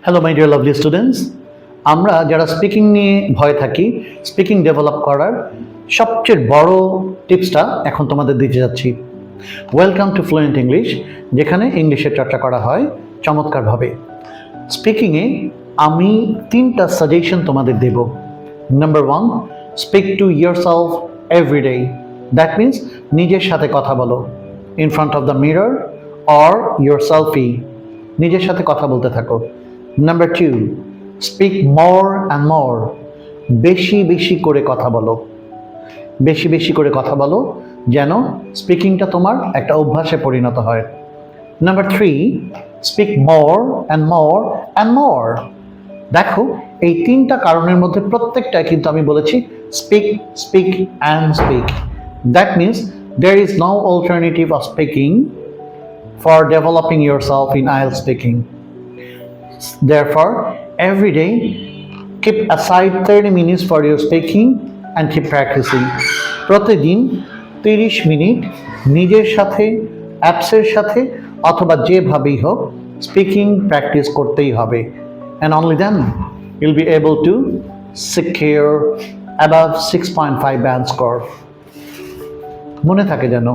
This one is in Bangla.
Hello my dear lovely students, আমরা যারা স্পিকিং নিয়ে ভয় থাকি, স্পিকিং ডেভেলপ করার সবচেয়ে বড় টিপসটা এখন তোমাদের দিতে যাচ্ছি। ওয়েলকাম টু ফ্লুয়েন্ট ইংলিশ, যেখানে ইংলিশের চর্চা করা হয় চমৎকারভাবে। স্পিকিংয়ে আমি 3টা সাজেশন তোমাদের দেব। Number 1, speak to yourself everyday. That means নিজের সাথে কথা বলো, in front of the mirror or your selfie, নিজের সাথে কথা বলতে থাকো। Number 2, speak more and more. বেশি বেশি করে কথা বলো, বেশি বেশি করে কথা বলো, যেন স্পিকিংটা তোমার একটা অভ্যাসে পরিণত হয়। Number 3, speak more and more and মোর। দেখো, এই 3টা কারণের মধ্যে প্রত্যেকটাই কিন্তু আমি বলেছি speak, speak and speak. That means there is no alternative of speaking for developing yourself in IELTS speaking. Therefore, every day, keep aside 30 minutes for your speaking and keep practicing. প্রতিদিন 30 মিনিট নিজের সাথে, অ্যাপসের সাথে অথবা যেভাবেই হোক স্পিকিং প্র্যাকটিস করতেই হবে। And only then you'll be able to secure above 6.5 band score. মনে থাকে যেন।